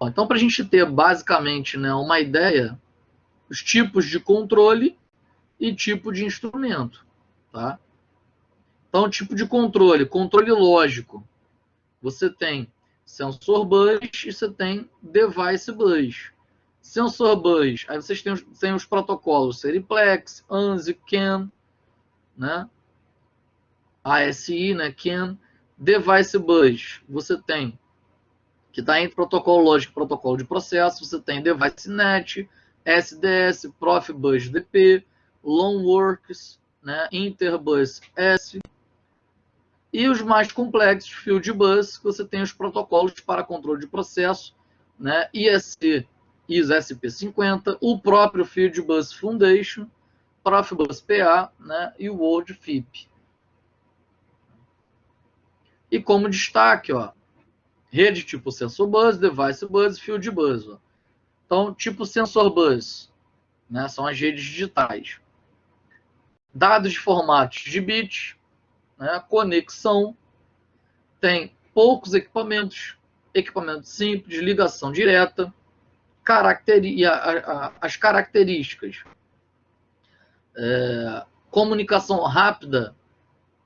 Então, para a gente ter basicamente, né, uma ideia, os tipos de controle e tipo de instrumento. Tá? Então, tipo de controle, controle lógico. Você tem sensor bus e você tem device bus. Sensor bus, aí vocês têm os protocolos Seriplex, ANSI, CAN, né? ASI, né? CAN. Device bus, você tem, que está entre protocolo lógico e protocolo de processo, você tem device net, SDS, Profibus DP, Loanworks, né? Interbus S. E os mais complexos, Field Bus, que você tem os protocolos para controle de processo, né? ISC, ISP50, o próprio Field Bus Foundation, Profibus PA, né? E o World FIP. E como destaque, ó, rede tipo Sensor Bus, Device Bus e Field Bus. Ó. Então, tipo Sensor Bus, né? São as redes digitais. Dados de formatos de bit, né? Conexão, tem poucos equipamentos, equipamento simples, ligação direta, as características, comunicação rápida,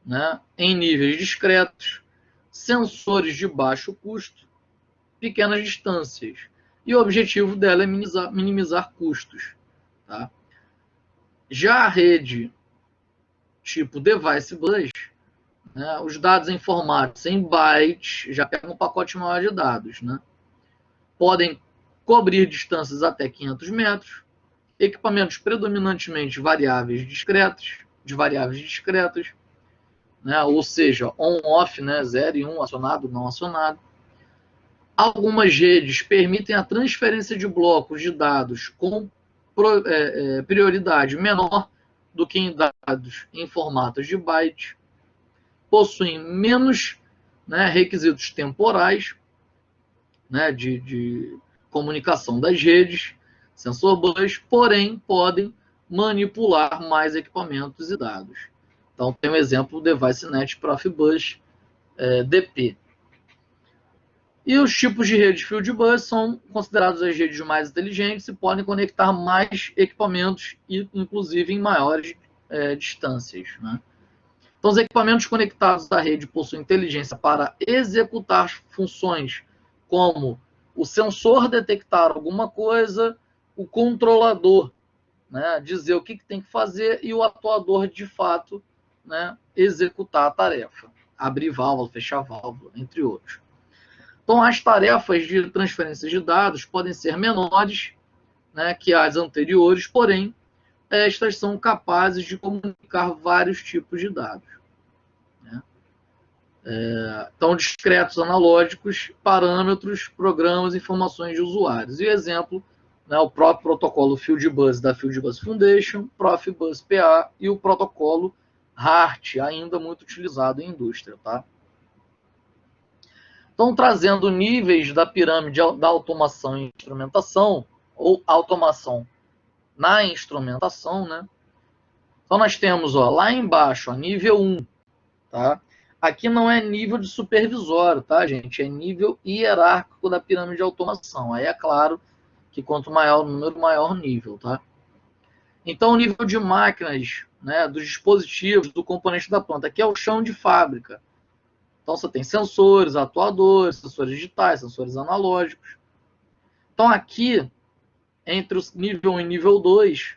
né, em níveis discretos, sensores de baixo custo, pequenas distâncias. E o objetivo dela é minimizar custos. Tá? Já a rede tipo Device Bus, né, os dados em formatos em bytes, já pega um pacote maior de dados, né? Podem cobrir distâncias até 500 metros, equipamentos predominantemente de variáveis discretas, né? Ou seja, on-off, né? 0 e 1, acionado, não acionado. Algumas redes permitem a transferência de blocos de dados com prioridade menor do que em dados em formatos de byte, possuem menos, né, requisitos temporais, né, de comunicação das redes, sensor bus, porém podem manipular mais equipamentos e dados. Então tem o exemplo do DeviceNet Profibus DP. E os tipos de redes Field Bus são considerados as redes mais inteligentes e podem conectar mais equipamentos, inclusive em maiores distâncias. Né? Então, os equipamentos conectados à rede possuem inteligência para executar funções como o sensor detectar alguma coisa, o controlador, né, dizer o que tem que fazer e o atuador, de fato, né, executar a tarefa. Abrir válvula, fechar válvula, entre outros. Então, as tarefas de transferência de dados podem ser menores, né, que as anteriores, porém, estas são capazes de comunicar vários tipos de dados. Né? Então, discretos analógicos, parâmetros, programas, informações de usuários. E exemplo, né, o próprio protocolo Fieldbus da Fieldbus Foundation, Profibus PA e o protocolo HART, ainda muito utilizado em indústria. Tá? Então, trazendo níveis da pirâmide da automação e instrumentação, ou automação na instrumentação, né? Então, nós temos ó, lá embaixo, ó, nível 1, tá? Aqui não é nível de supervisório, tá, gente? É nível hierárquico da pirâmide de automação. Aí é claro que quanto maior o número, maior o nível, tá? Então, o nível de máquinas, né, dos dispositivos, do componente da planta, aqui é o chão de fábrica. Então, você tem sensores, atuadores, sensores digitais, sensores analógicos. Então, aqui, entre o nível 1 e nível 2,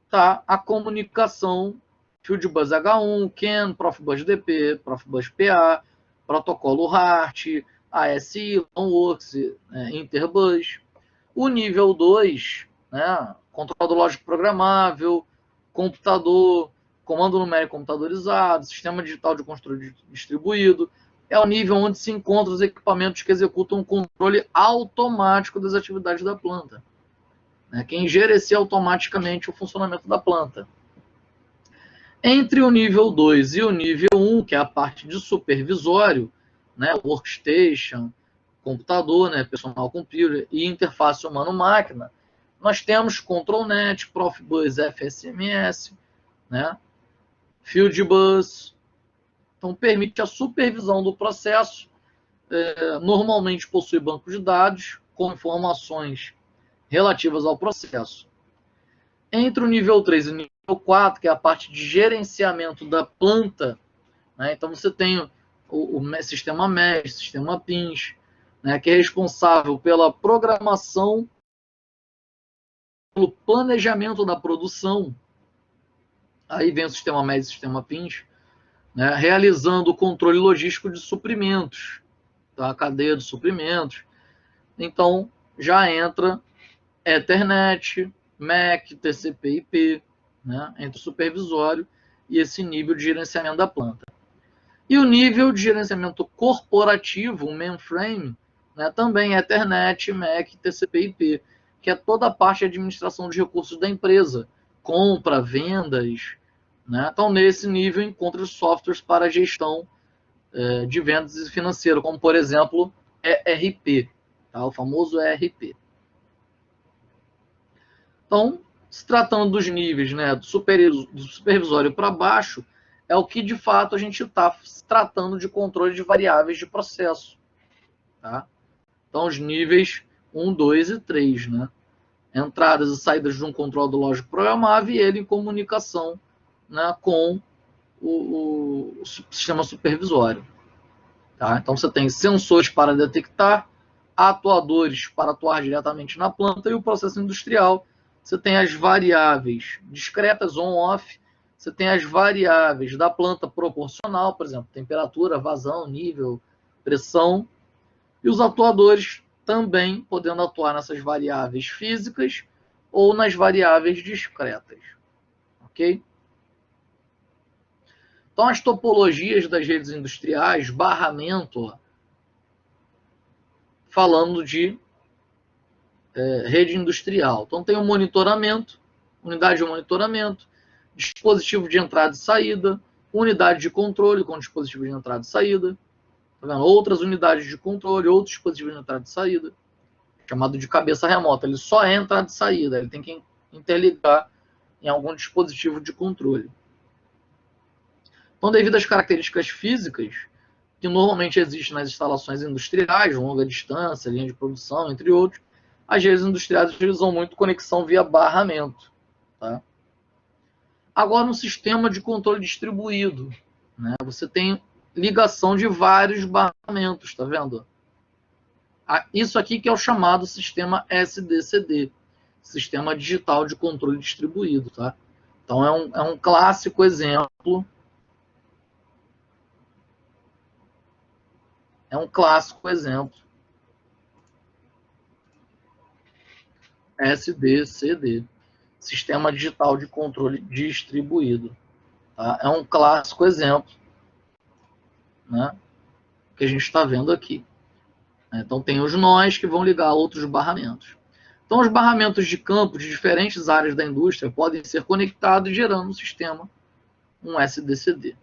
está a comunicação Fieldbus H1, CAN, Profibus DP, Profibus PA, protocolo HART, ASI, Loanworks, Interbus. O nível 2, né, controlador lógico programável, computador, comando numérico computadorizado, sistema digital de controle distribuído, é o nível onde se encontram os equipamentos que executam o controle automático das atividades da planta, né, que gerencia automaticamente o funcionamento da planta. Entre o nível 2 e o nível 1, que é a parte de supervisório, né, workstation, computador, né, personal computer e interface humano-máquina, nós temos ControlNet, Profibus FSMS, né, Fieldbus. Então, permite a supervisão do processo. Normalmente possui banco de dados com informações relativas ao processo. Entre o nível 3 e o nível 4, que é a parte de gerenciamento da planta, né? Então você tem o sistema MES, sistema PINS, né, que é responsável pela programação, pelo planejamento da produção. Aí vem o sistema MES e o sistema PINS, né, realizando o controle logístico de suprimentos, tá? A cadeia de suprimentos. Então, já entra Ethernet, MAC, TCP/IP, né, entre o supervisório e esse nível de gerenciamento da planta. E o nível de gerenciamento corporativo, o mainframe, né, também é Ethernet, MAC, TCP/IP, que é toda a parte de administração de recursos da empresa, compra, vendas, né? Então, nesse nível, encontra os softwares para gestão de vendas e financeiro, como, por exemplo, ERP, tá? O famoso ERP. Então, se tratando dos níveis, né, do supervisório para baixo, é o que de fato a gente está tratando de controle de variáveis de processo. Tá? Então, os níveis 1, 2 e 3. Né? Entradas e saídas de um controle do lógico programável e ele em comunicação, né, com o sistema supervisório. Tá? Então, você tem sensores para detectar, atuadores para atuar diretamente na planta e o processo industrial. Você tem as variáveis discretas on-off, você tem as variáveis da planta proporcional, por exemplo, temperatura, vazão, nível, pressão, e os atuadores também podendo atuar nessas variáveis físicas ou nas variáveis discretas. Ok? Então, as topologias das redes industriais, barramento, falando de rede industrial. Então, tem o monitoramento, unidade de monitoramento, dispositivo de entrada e saída, unidade de controle com dispositivo de entrada e saída, tá vendo? Outras unidades de controle, outros dispositivos de entrada e saída, chamado de cabeça remota. Ele só é entrada e saída, ele tem que interligar em algum dispositivo de controle. Então, devido às características físicas que normalmente existem nas instalações industriais, longa distância, linha de produção, entre outros, as redes industriais utilizam muito conexão via barramento. Tá? Agora, no sistema de controle distribuído, né, você tem ligação de vários barramentos, tá vendo? Isso aqui que é o chamado sistema SDCD, Sistema Digital de Controle Distribuído. Tá? Então, é um clássico exemplo. É um clássico exemplo. SDCD, Sistema Digital de Controle Distribuído. Tá? É um clássico exemplo, né, que a gente está vendo aqui. Então, tem os nós que vão ligar a outros barramentos. Então, os barramentos de campo de diferentes áreas da indústria podem ser conectados, gerando no sistema um SDCD.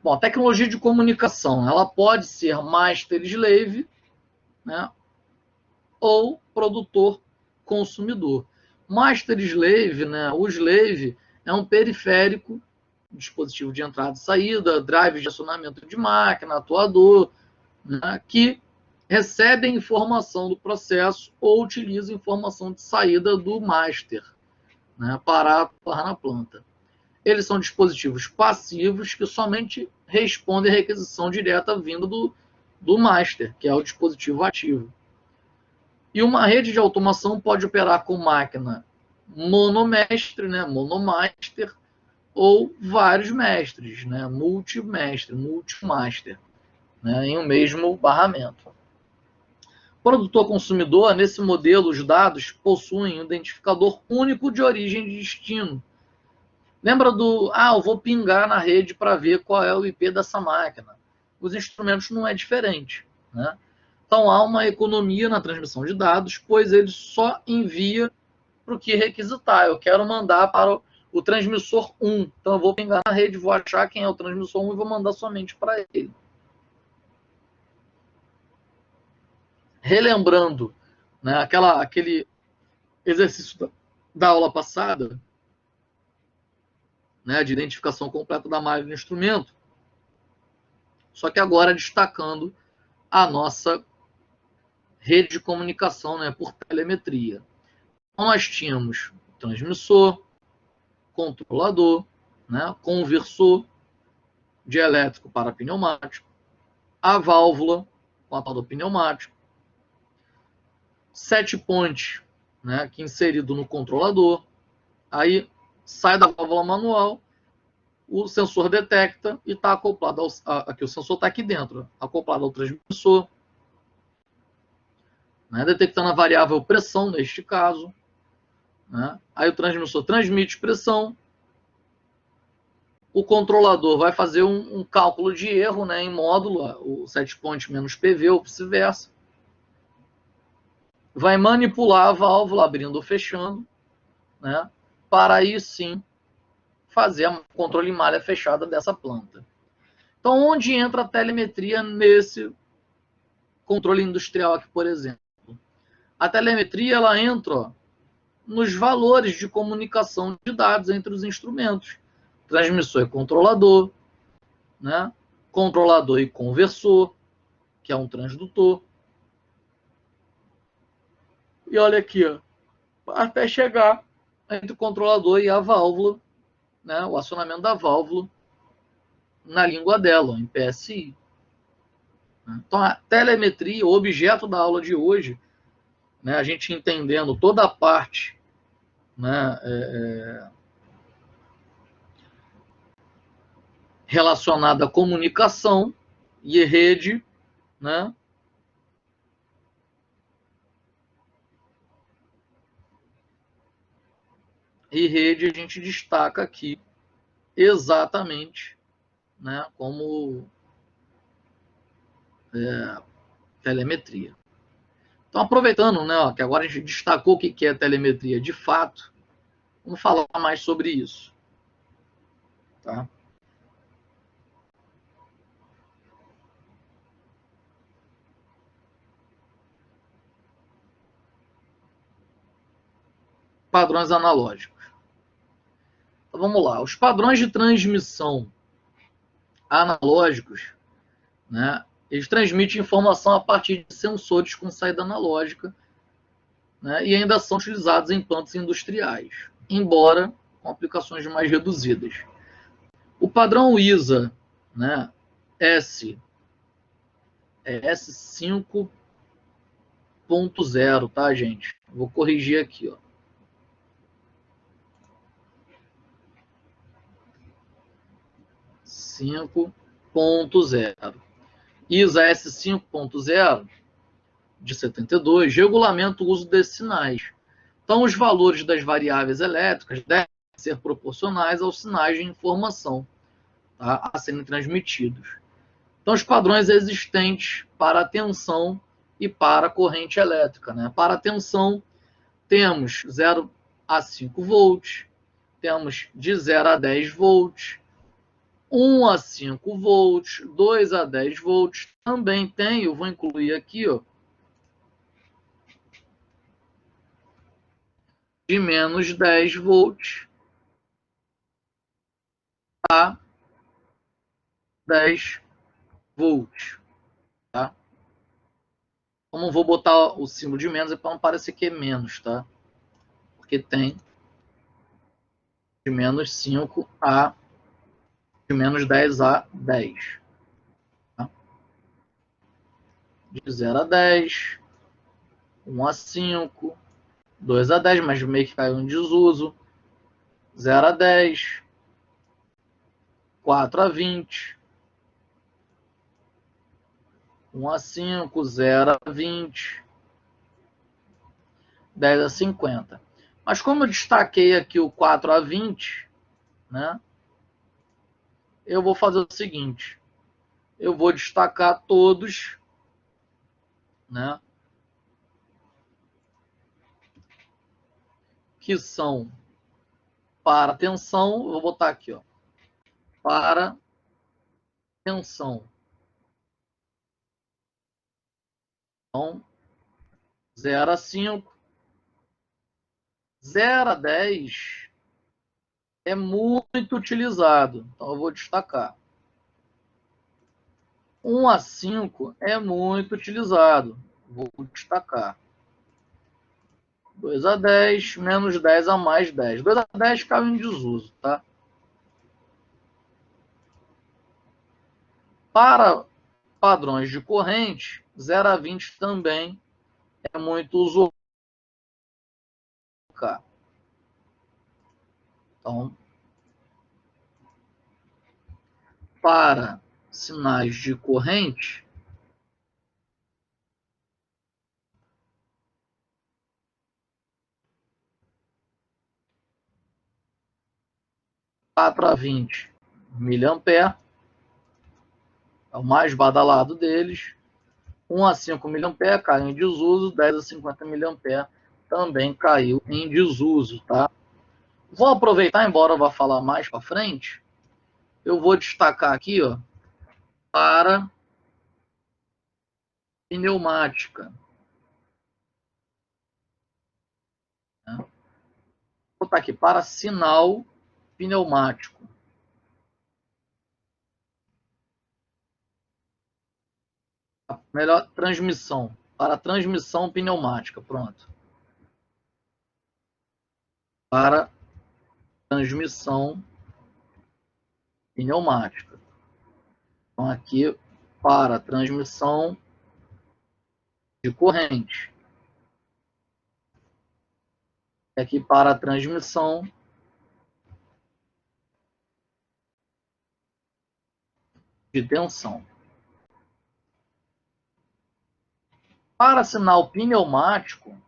Bom, a tecnologia de comunicação, ela pode ser master-slave, né, ou produtor-consumidor. Master-slave, né, o slave é um periférico, dispositivo de entrada e saída, drive de acionamento de máquina, atuador, né, que recebe a informação do processo ou utiliza a informação de saída do master, né, para atuar na planta. Eles são dispositivos passivos que somente respondem à requisição direta vinda do master, que é o dispositivo ativo. E uma rede de automação pode operar com máquina monomestre, né, monomaster, ou vários mestres, né, multimestre, multimaster, né, em um mesmo barramento. Produtor-consumidor, nesse modelo, os dados possuem um identificador único de origem e destino. Lembra do, eu vou pingar na rede para ver qual é o IP dessa máquina. Os instrumentos não é diferente. Né? Então, há uma economia na transmissão de dados, pois ele só envia para o que requisitar. Eu quero mandar para o transmissor 1. Então, eu vou pingar na rede, vou achar quem é o transmissor 1 e vou mandar somente para ele. Relembrando, né, aquele exercício da aula passada, né, de identificação completa da malha do instrumento, só que agora destacando a nossa rede de comunicação, né, por telemetria. Então, nós tínhamos transmissor, controlador, né, conversor de elétrico para pneumático, a válvula com a tal do pneumático, set point, né, que é inserido no controlador, aí sai da válvula manual, o sensor detecta e está acoplado aqui, o sensor está aqui dentro, acoplado ao transmissor, né, detectando a variável pressão neste caso, né, aí o transmissor transmite pressão, o controlador vai fazer um cálculo de erro, né, em módulo, o set point menos PV ou vice-versa, vai manipular a válvula, abrindo ou fechando, né, para aí sim fazer o controle em malha fechada dessa planta. Então, onde entra a telemetria nesse controle industrial aqui, por exemplo? A telemetria ela entra nos valores de comunicação de dados entre os instrumentos. Transmissor e controlador, né? Controlador e conversor, que é um transdutor. E olha aqui, ó, até chegar entre o controlador e a válvula, né? O acionamento da válvula na língua dela, em PSI. Então, a telemetria, o objeto da aula de hoje, né, a gente entendendo toda a parte, né, relacionada à comunicação e rede, né, e rede a gente destaca aqui exatamente, né, como telemetria. Então, aproveitando, né, ó, que agora a gente destacou o que é telemetria de fato, vamos falar mais sobre isso. Tá? Padrões analógicos. Então, vamos lá. Os padrões de transmissão analógicos, né, eles transmitem informação a partir de sensores com saída analógica, né, e ainda são utilizados em plantas industriais, embora com aplicações mais reduzidas. O padrão ISA, né, S5.0, tá, gente? Vou corrigir aqui, ó. ISA S5.0 de 72 regulamenta o uso desses sinais. Então, os valores das variáveis elétricas devem ser proporcionais aos sinais de informação, tá, a serem transmitidos. Então, os padrões existentes para a tensão e para a corrente elétrica. Né? Para a tensão, temos 0 a 5 volts, temos de 0 a 10 volts, 1 a 5 volts, 2 a 10 volts. Também tem, eu vou incluir aqui, ó, de menos 10 volts a 10 volts. Tá? Eu não vou botar o símbolo de menos para não parecer que é menos, tá? Porque tem de menos 5 a de menos 10 a 10. Tá? De 0 a 10, 1 a 5, 2 a 10, mas meio que caiu em desuso. 0 a 10, 4 a 20, 1 a 5, 0 a 20, 10 a 50. Mas como eu destaquei aqui o 4 a 20, né, eu vou fazer o seguinte. Eu vou destacar todos, né, que são para tensão. Eu vou botar aqui, ó, para tensão. Então, 0 a 5. 0 a 10 é muito utilizado. Então, eu vou destacar. 1 a 5 é muito utilizado. Vou destacar. 2 a 10, menos 10 a mais 10. 2 a 10 caiu em desuso, tá? Para padrões de corrente, 0 a 20 também é muito usual. Então, para sinais de corrente, quatro a 20 miliampere, é o mais badalado deles. 1 a 5 miliampere caiu em desuso, 10 a 50 miliampere também caiu em desuso, tá? Vou aproveitar, embora eu vá falar mais para frente, eu vou destacar aqui, ó, para pneumática. Né? Vou botar aqui, para sinal pneumático. Melhor, transmissão. Para transmissão pneumática, pronto. Para transmissão pneumática. Então, aqui, para transmissão de corrente. Aqui, para transmissão de tensão. Para sinal pneumático,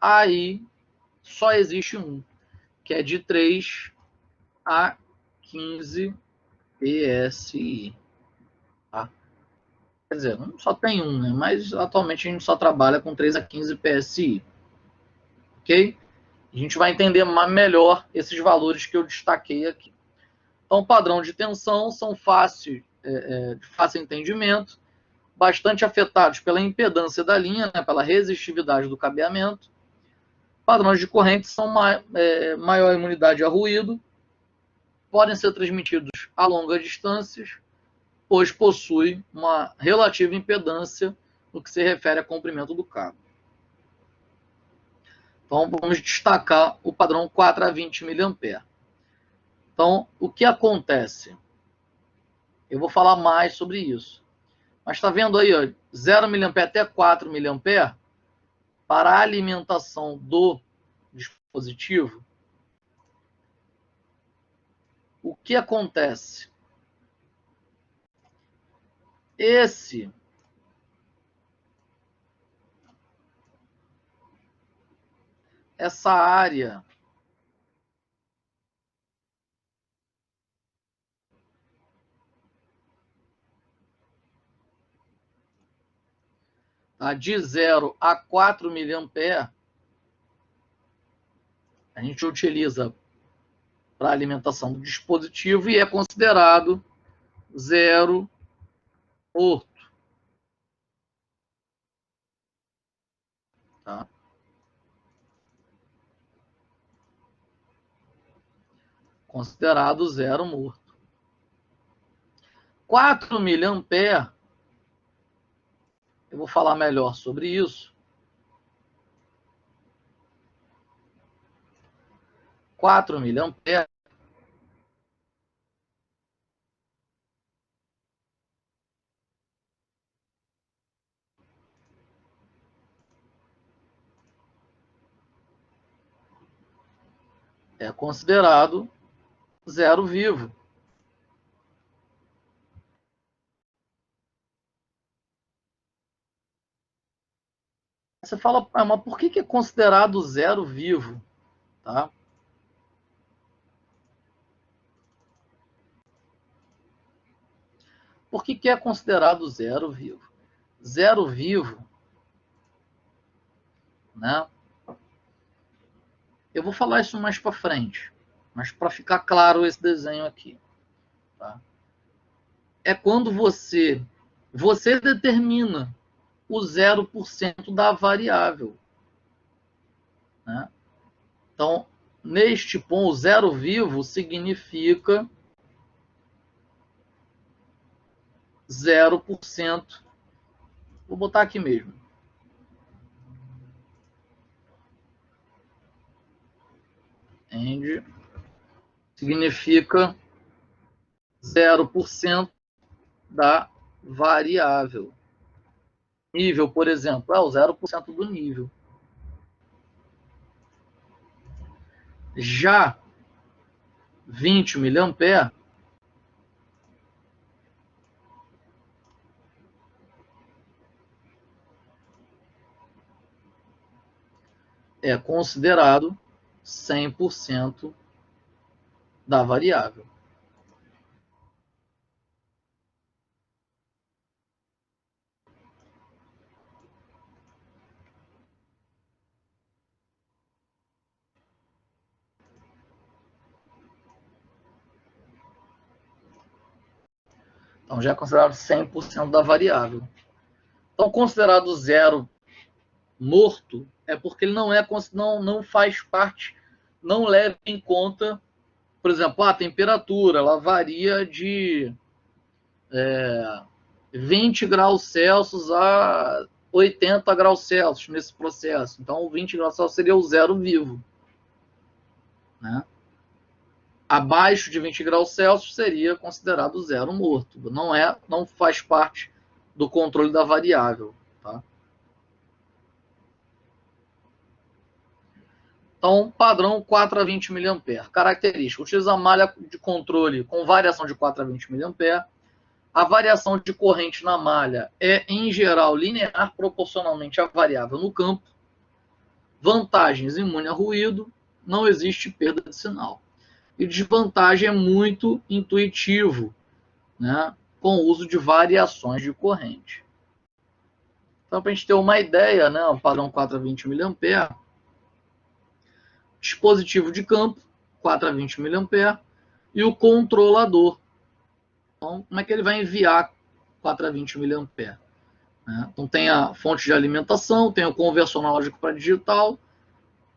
aí só existe um, que é de 3 a 15 PSI. Tá? Quer dizer, só tem um, né? Mas atualmente a gente só trabalha com 3 a 15 PSI. Ok? A gente vai entender melhor esses valores que eu destaquei aqui. Então, padrão de tensão são de fácil entendimento, bastante afetados pela impedância da linha, né, pela resistividade do cabeamento. Padrões de corrente são maior imunidade a ruído, podem ser transmitidos a longas distâncias, pois possui uma relativa impedância no que se refere a comprimento do cabo. Então, vamos destacar o padrão 4 a 20 mA. Então, o que acontece? Eu vou falar mais sobre isso. Mas está vendo aí, ó, 0 mA até 4 mA para a alimentação do dispositivo. O que acontece? Essa área tá, de 0 a 4 mA, a gente utiliza para alimentação do dispositivo e é considerado zero morto. Tá? Considerado zero morto. 4 mA, eu vou falar melhor sobre isso. 4 mA é considerado zero vivo. Você fala, mas por que é considerado zero vivo? Tá? Por que é considerado zero vivo? Zero vivo, né? Eu vou falar isso mais para frente, mas para ficar claro esse desenho aqui. Tá? É quando você determina o 0% da variável, né? Então, neste ponto, zero vivo significa 0%. Vou botar aqui mesmo. End significa 0% da variável. Nível, por exemplo, é o 0% do nível. Já 20 mA é considerado 100% da variável. Então já é considerado 100% da variável. Então, considerado zero morto é porque ele não faz parte, não leva em conta, por exemplo, a temperatura, ela varia de 20 graus Celsius a 80 graus Celsius nesse processo. Então, 20 graus Celsius seria o zero vivo, né? Abaixo de 20 graus Celsius seria considerado zero morto. Não faz parte do controle da variável, tá? Então, padrão 4 a 20 mA. Característica: utiliza malha de controle com variação de 4 a 20 mA. A variação de corrente na malha é, em geral, linear proporcionalmente à variável no campo. Vantagens: imune a ruído, não existe perda de sinal. E desvantagem é muito intuitivo, né, com o uso de variações de corrente. Então, para a gente ter uma ideia, né, o padrão 4 a 20 mA, dispositivo de campo, 4 a 20 mA, e o controlador. Então, como é que ele vai enviar 4 a 20 mA? Né? Então, tem a fonte de alimentação, tem o conversor analógico para digital,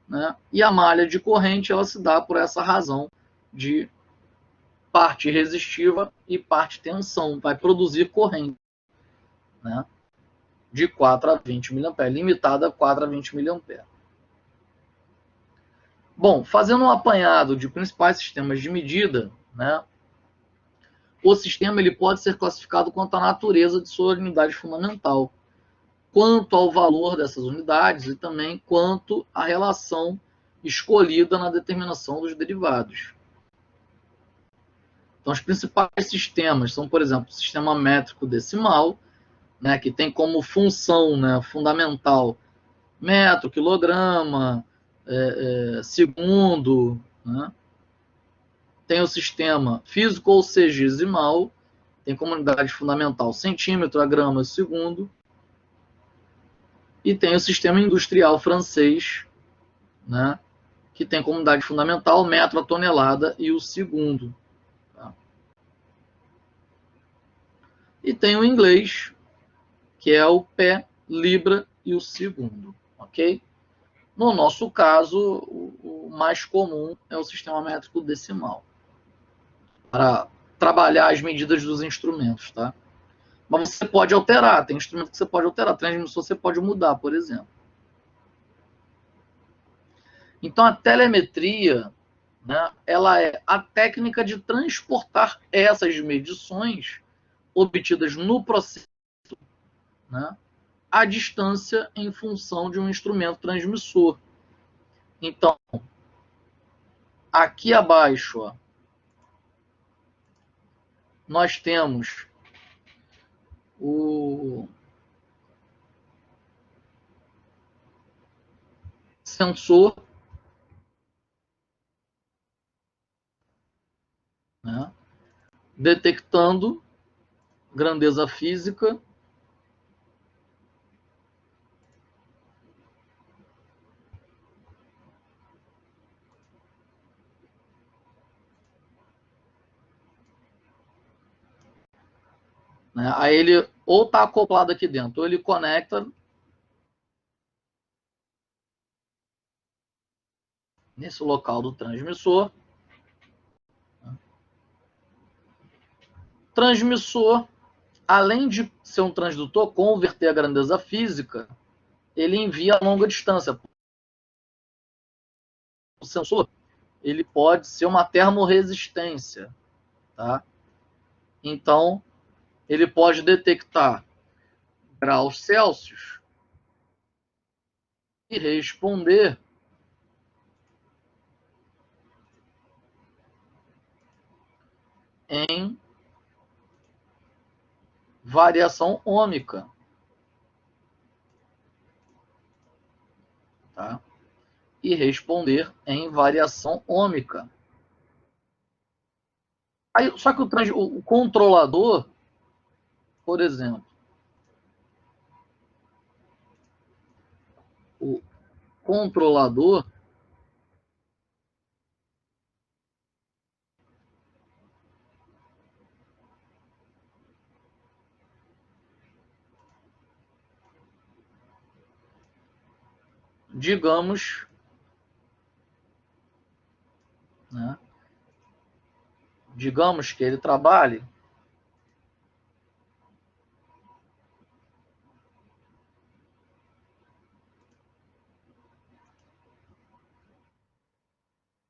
né? E a malha de corrente ela se dá por essa razão de parte resistiva e parte tensão, vai produzir corrente, né? De 4 a 20 mA, limitada a 4 a 20 mA. Bom, fazendo um apanhado de principais sistemas de medida, né? O sistema ele pode ser classificado quanto à natureza de sua unidade fundamental, quanto ao valor dessas unidades e também quanto à relação escolhida na determinação dos derivados. Então, os principais sistemas são, por exemplo, o sistema métrico decimal, né, que tem como função, né, fundamental metro, quilograma, segundo, né? Tem o sistema físico ou sexagesimal, tem como unidade fundamental centímetro, a grama, segundo. E tem o sistema industrial francês, né, que tem como unidade fundamental metro a tonelada e o segundo. Tá? E tem o inglês, que é o pé, libra e o segundo. Ok? No nosso caso, o mais comum é o sistema métrico decimal, para trabalhar as medidas dos instrumentos. Tá? Mas você pode alterar, tem instrumento que você pode alterar, transmissor você pode mudar, por exemplo. Então, a telemetria, né, ela é a técnica de transportar essas medições obtidas no processo, né, à distância em função de um instrumento transmissor. Então, aqui abaixo, ó, nós temos o sensor, né, detectando grandeza física, né, aí ele ou está acoplado aqui dentro, ou ele conecta nesse local do transmissor. Transmissor, além de ser um transdutor, converter a grandeza física, ele envia a longa distância. O sensor, ele pode ser uma termorresistência, tá? Então, ele pode detectar graus Celsius e responder em variação ômica, tá? E responder em variação ômica. Aí, só que o controlador, por exemplo, o controlador, digamos, né? Digamos que ele trabalhe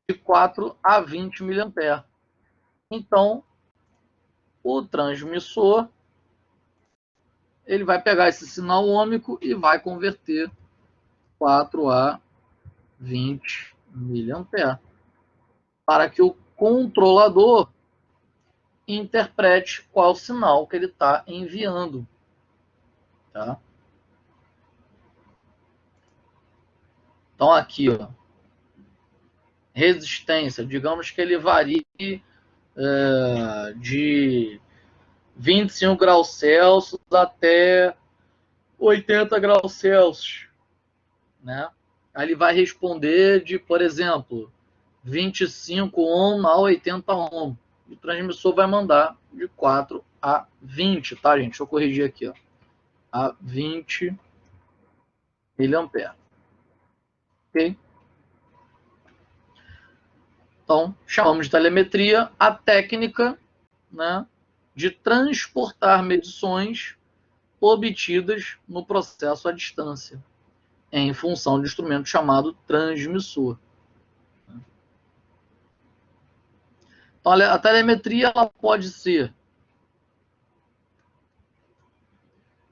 de 4 a 20 mA. Então, o transmissor, ele vai pegar esse sinal ômico e vai converter 4 a 20 mA para que o controlador interprete qual sinal que ele está enviando, tá? Então, aqui, ó, resistência, digamos que ele varie de 25 graus Celsius até 80 graus Celsius, né? Aí ele vai responder de, por exemplo, 25 ohm a 80 ohm. E o transmissor vai mandar de 4 a 20, tá, gente? Deixa eu corrigir aqui, ó. A 20 mA. Ok? Então, chamamos de telemetria a técnica, né, de transportar medições obtidas no processo à distância, em função de instrumento chamado transmissor. Então, a telemetria ela pode ser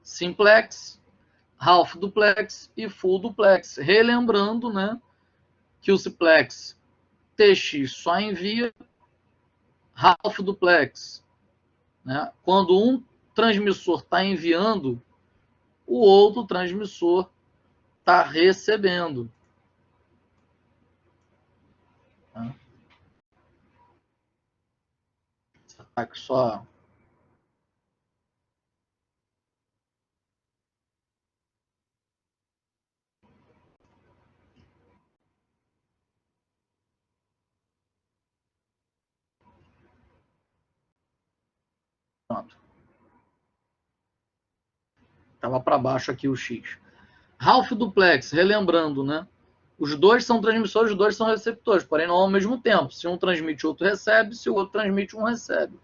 simplex, half duplex e full duplex. Relembrando, né, que o simplex TX só envia, half duplex, né, quando um transmissor está enviando, o outro transmissor está recebendo. Tá? Aqui só. Pronto. Estava para baixo aqui o X. Half duplex, relembrando, né? Os dois são transmissores, os dois são receptores, porém não ao mesmo tempo. Se um transmite, o outro recebe. Se o outro transmite, um recebe.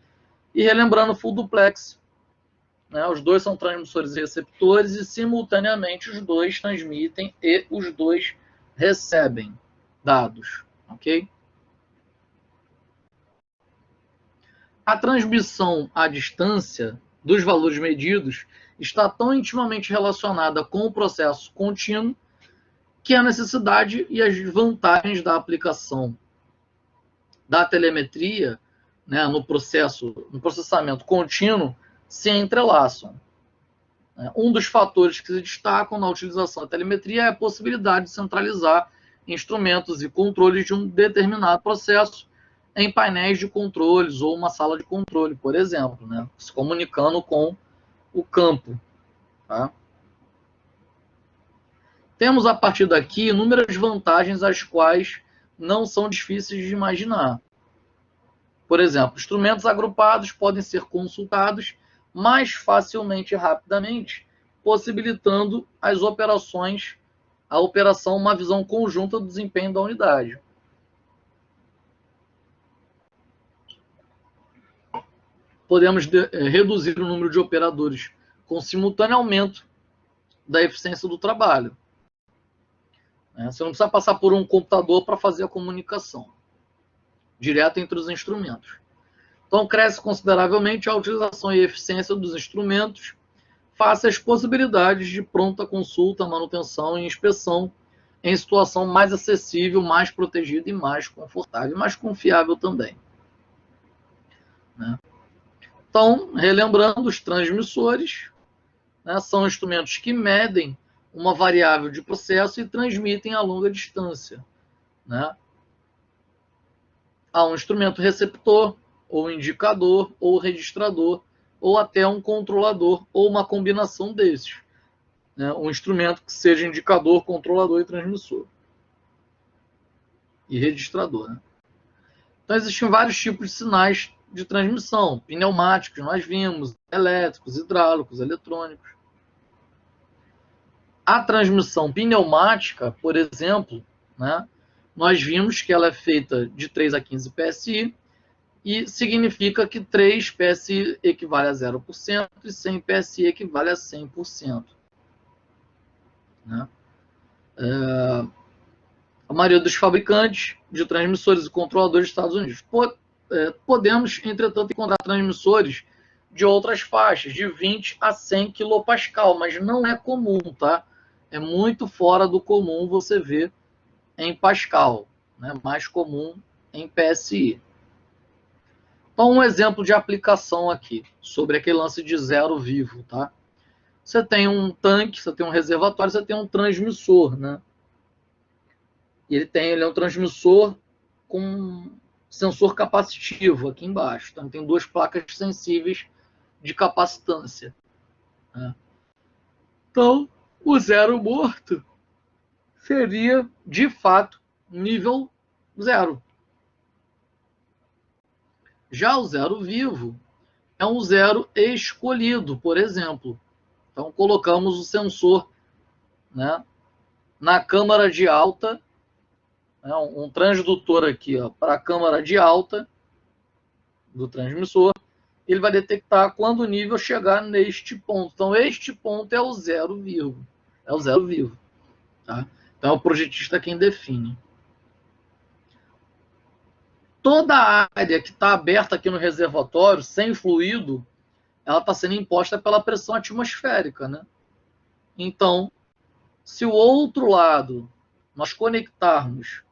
E relembrando full duplex, né? Os dois são transmissores e receptores e simultaneamente os dois transmitem e os dois recebem dados, ok? A transmissão à distância dos valores medidos está tão intimamente relacionada com o processo contínuo que a necessidade e as vantagens da aplicação da telemetria, né, no processamento contínuo, se entrelaçam. Um dos fatores que se destacam na utilização da telemetria é a possibilidade de centralizar instrumentos e controles de um determinado processo em painéis de controles ou uma sala de controle, por exemplo, né, se comunicando com o campo. Tá? Temos, a partir daqui, inúmeras vantagens as quais não são difíceis de imaginar. Por exemplo, instrumentos agrupados podem ser consultados mais facilmente e rapidamente, possibilitando as operações, a operação, uma visão conjunta do desempenho da unidade. Podemos reduzir o número de operadores com simultâneo aumento da eficiência do trabalho. Você não precisa passar por um computador para fazer a comunicação direta entre os instrumentos. Então, cresce consideravelmente a utilização e eficiência dos instrumentos face às possibilidades de pronta consulta, manutenção e inspeção em situação mais acessível, mais protegida e mais confortável, e mais confiável também. Então, relembrando, os transmissores são instrumentos que medem uma variável de processo e transmitem a longa distância. Há um instrumento receptor, ou indicador, ou registrador, ou até um controlador, ou uma combinação desses. Um instrumento que seja indicador, controlador e transmissor. E registrador. Então, existem vários tipos de sinais de transmissão. Pneumáticos, nós vimos, elétricos, hidráulicos, eletrônicos. A transmissão pneumática, por exemplo, nós vimos que ela é feita de 3 a 15 PSI, e significa que 3 PSI equivale a 0% e 100 PSI equivale a 100%. A maioria dos fabricantes de transmissores e controladores dos Estados Unidos. Podemos, entretanto, encontrar transmissores de outras faixas, de 20 a 100 kPa, mas não é comum, tá? É muito fora do comum você ver em Pascal, mais comum em PSI. Então, um exemplo de aplicação aqui, sobre aquele lance de zero vivo, tá? Você tem um tanque, você tem um reservatório, você tem um transmissor, E ele é um transmissor com sensor capacitivo aqui embaixo. Então, tem duas placas sensíveis de capacitância. Então, o zero morto seria, de fato, nível zero. Já o zero vivo é um zero escolhido, por exemplo. Então, colocamos o sensor na câmara de alta, um transdutor aqui para a câmara de alta do transmissor. Ele vai detectar quando o nível chegar neste ponto. Então, este ponto é o zero vivo. É o zero vivo. Tá? Então, é o projetista quem define. Toda a área que está aberta aqui no reservatório, sem fluido, ela está sendo imposta pela pressão atmosférica. Então, se o outro lado nós conectarmos,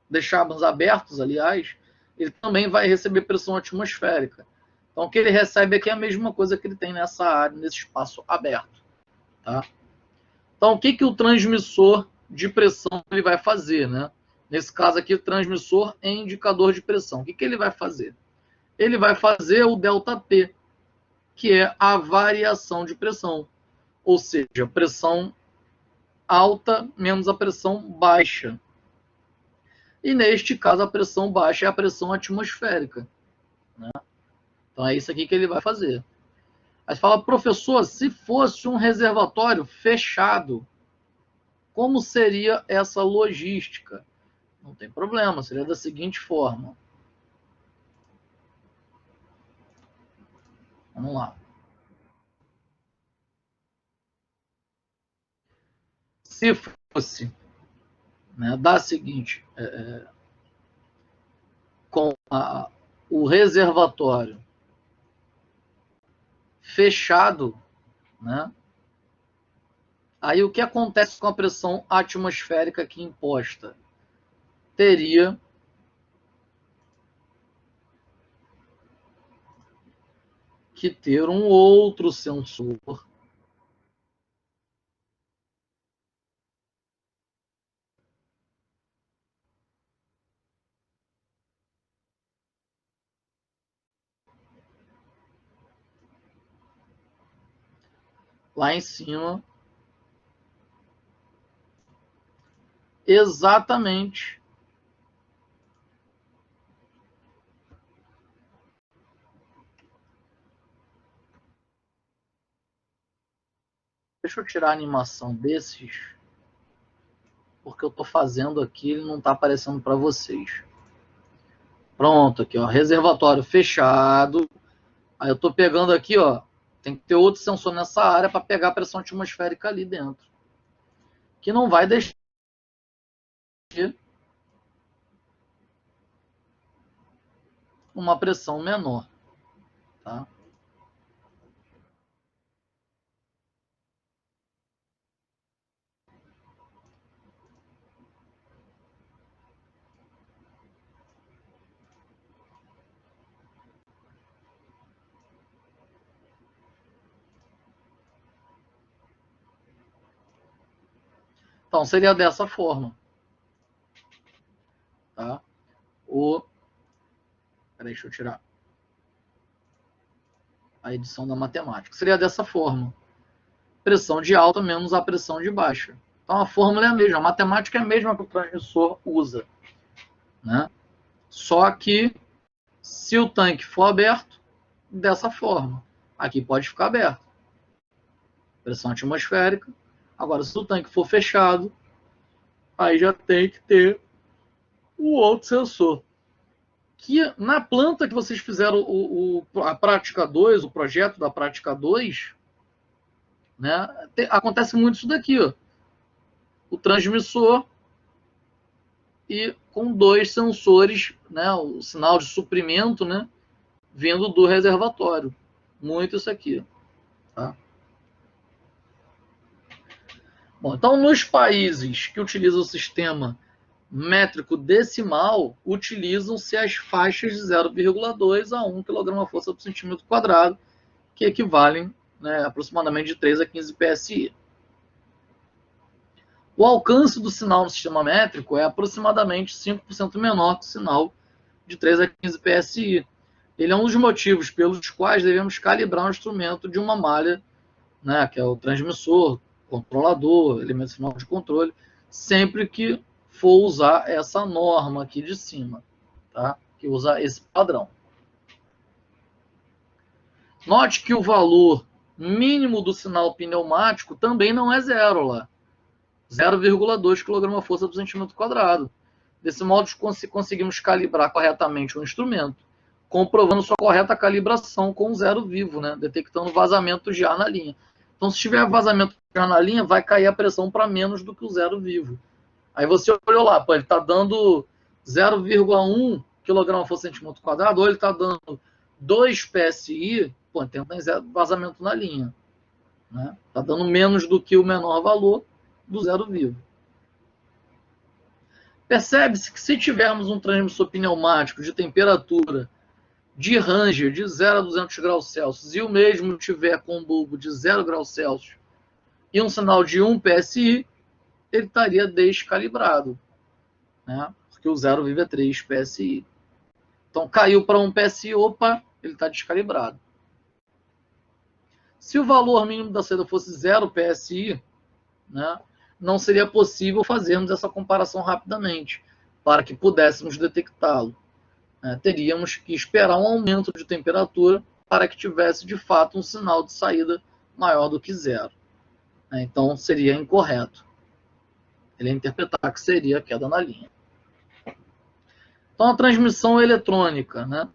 deixarmos abertos, aliás, ele também vai receber pressão atmosférica. Então, o que ele recebe aqui é a mesma coisa que ele tem nessa área, nesse espaço aberto. Tá? Então, o que o transmissor de pressão ele vai fazer? Nesse caso aqui, transmissor em indicador de pressão. O que ele vai fazer? Ele vai fazer o ΔP, que é a variação de pressão. Ou seja, pressão alta menos a pressão baixa. E neste caso, a pressão baixa é a pressão atmosférica. Então, é isso aqui que ele vai fazer. Aí você fala, professor, se fosse um reservatório fechado, como seria essa logística? Não tem problema, seria da seguinte forma. Vamos lá. Se fosse da seguinte, com o reservatório fechado, aí o que acontece com a pressão atmosférica aqui imposta? Teria que ter um outro sensor lá em cima, exatamente Deixa eu tirar a animação desses, porque eu estou fazendo aqui, ele não está aparecendo para vocês. Pronto, aqui, ó, reservatório fechado. Aí eu estou pegando aqui, ó, tem que ter outro sensor nessa área para pegar a pressão atmosférica ali dentro, que não vai deixar uma pressão menor, tá? Então, seria dessa forma, tá? Peraí, deixa eu tirar a edição da matemática. Seria dessa forma. Pressão de alta menos a pressão de baixa. Então, a fórmula é a mesma. A matemática é a mesma que o transmissor usa, né? Só que, se o tanque for aberto, dessa forma. Aqui pode ficar aberto. Pressão atmosférica. Agora, se o tanque for fechado, aí já tem que ter o outro sensor. Que na planta que vocês fizeram a prática 2, o projeto da prática 2, né, acontece muito isso daqui, ó. O transmissor e com 2 sensores, né, o sinal de suprimento, né, vindo do reservatório. Muito isso aqui, tá? Bom, então, nos países que utilizam o sistema métrico decimal, utilizam-se as faixas de 0,2 a 1 kgf por centímetro quadrado, que equivalem, né, aproximadamente de 3 a 15 PSI. O alcance do sinal no sistema métrico é aproximadamente 5% menor que o sinal de 3 a 15 PSI. Ele é um dos motivos pelos quais devemos calibrar um instrumento de uma malha, né, que é o transmissor, controlador, elemento final de controle, sempre que for usar essa norma aqui de cima, tá? Que usa esse padrão. Note que o valor mínimo do sinal pneumático também não é zero lá. 0,2 kgf por centímetro quadrado. Desse modo, conseguimos calibrar corretamente o instrumento, comprovando sua correta calibração com zero vivo, né? Detectando vazamento de ar na linha. Então, se tiver vazamento de ar na linha, vai cair a pressão para menos do que o zero vivo. Aí você olhou lá, pô, ele está dando 0,1 kg por centímetro quadrado, ou ele está dando 2 PSI, pô, tem vazamento na linha. Né? Está dando menos do que o menor valor do zero vivo. Percebe-se que se tivermos um transmissor pneumático de temperatura de Ranger de 0 a 200 graus Celsius e o mesmo tiver com um bulbo de 0 graus Celsius e um sinal de 1 PSI, ele estaria descalibrado, né? Porque o zero vivo é 3 PSI. Então caiu para 1 PSI, opa, ele está descalibrado. Se o valor mínimo da saída fosse 0 PSI, né, não seria possível fazermos essa comparação rapidamente, para que pudéssemos detectá-lo. Teríamos que esperar um aumento de temperatura para que tivesse, de fato, um sinal de saída maior do que 0. Então, seria incorreto. Ele ia interpretar que seria a queda na linha. Então, a transmissão eletrônica, né?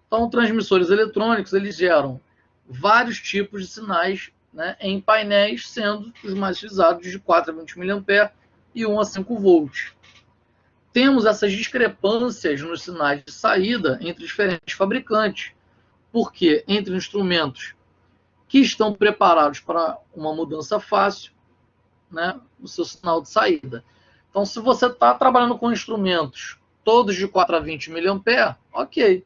Então, transmissores eletrônicos, eles geram vários tipos de sinais, né, em painéis, sendo os mais utilizados de 4 a 20 mA e 1 a 5 volts. Temos essas discrepâncias nos sinais de saída entre diferentes fabricantes, porque entre instrumentos que estão preparados para uma mudança fácil, né, o seu sinal de saída. Então, se você está trabalhando com instrumentos todos de 4 a 20 mA, ok.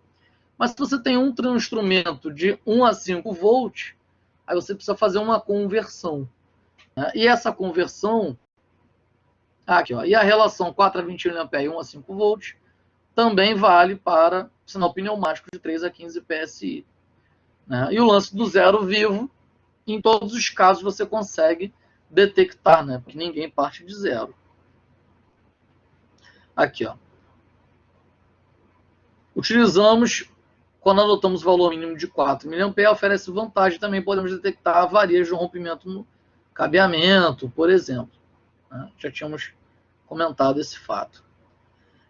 Mas se você tem um instrumento de 1 a 5 volts, aí você precisa fazer uma conversão. Né? E essa conversão, aqui, ó, e a relação 4 a 20 mA e 1 a 5 volts também vale para sinal pneumático de 3 a 15 PSI. Né? E o lance do zero vivo, em todos os casos você consegue detectar, né? Porque ninguém parte de zero. Aqui, ó. Utilizamos quando adotamos o valor mínimo de 4 mA, oferece vantagem, também podemos detectar avarias de rompimento no cabeamento, por exemplo. Né? Já tínhamos comentado esse fato.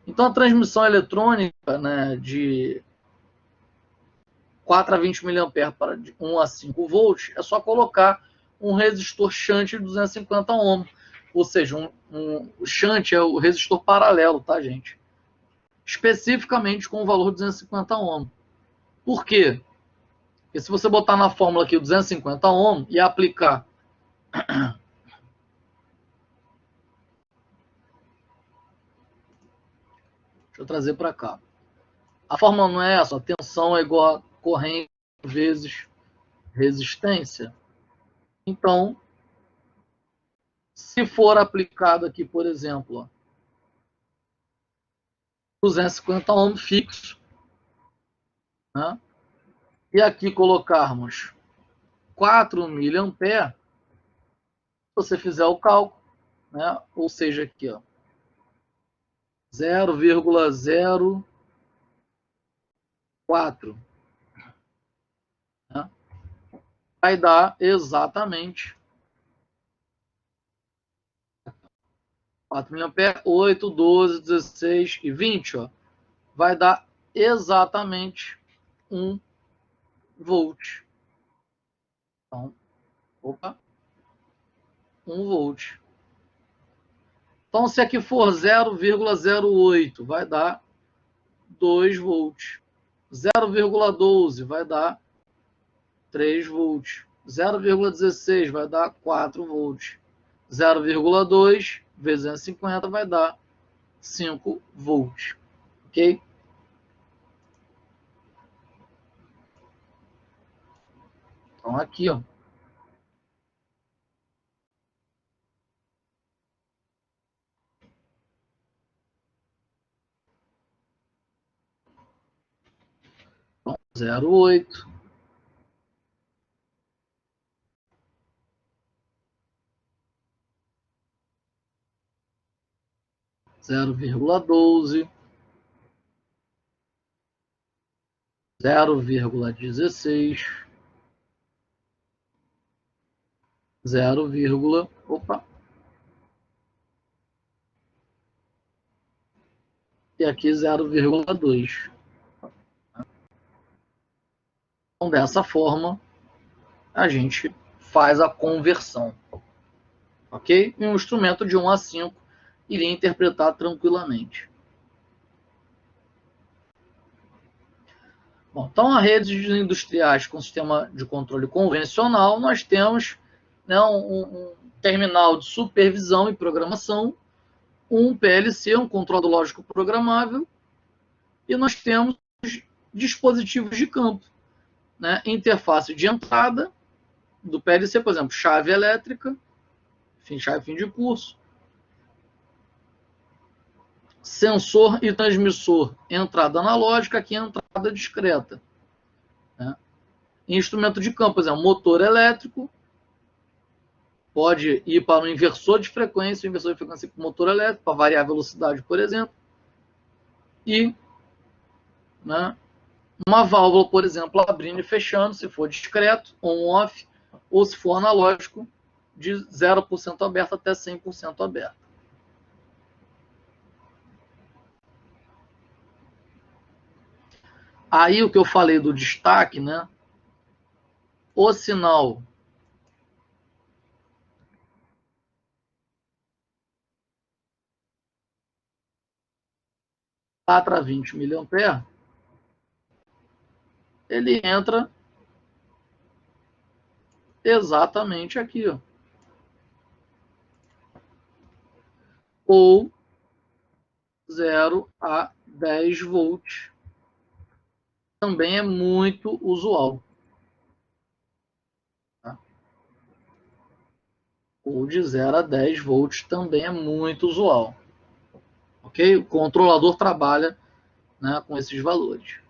Então, a transmissão eletrônica, né, de 4 a 20 mA para de 1 a 5 volts, é só colocar um resistor shunt de 250 ohm. Ou seja, o shunt é o resistor paralelo, tá, gente? Especificamente com o valor de 250 ohm. Por quê? Porque se você botar na fórmula aqui 250 ohm e aplicar deixa eu trazer para cá. A fórmula não é essa, a tensão é igual a corrente vezes resistência. Então, se for aplicado aqui, por exemplo, ó, 250 ohms fixo, né? E aqui colocarmos 4 mA, se você fizer o cálculo, né? Ou seja, aqui, ó, 0,04, né? Vai dar exatamente 4 mA, 8, 12, 16 e 20, ó, vai dar exatamente 1 volt. Então, opa, 1 volt. Então, se aqui for 0,08, vai dar 2 volts. 0,12 vai dar 3 volts. 0,16 vai dar 4 volts. 0,2 vezes 250 vai dar 5 volts. Ok? Então, aqui, ó. Então, 0,8. 0,12, 0,16, 0, opa, e aqui 0,2. Então, dessa forma, a gente faz a conversão. Ok? E um instrumento de 1 a 5 iria interpretar tranquilamente. Bom, então, a redes industriais com sistema de controle convencional, nós temos, né, um terminal de supervisão e programação, um PLC, um controle lógico programável, e nós temos dispositivos de campo, né, interface de entrada do PLC, por exemplo, chave elétrica, chave fim de curso, sensor e transmissor, entrada analógica, aqui entrada discreta. Né? Instrumento de campo, por exemplo, motor elétrico, pode ir para um inversor de frequência, com motor elétrico, para variar a velocidade, por exemplo. E, né, uma válvula, por exemplo, abrindo e fechando, se for discreto, on-off, ou se for analógico, de 0% aberto até 100% aberto. Aí o que eu falei do destaque, né? O sinal para 20 mA, ele entra exatamente aqui, ó. Ou 0 a 10 volts. Também é muito usual. Tá? Ou de 0 a 10 volts também é muito usual. Ok? O controlador trabalha, né, com esses valores.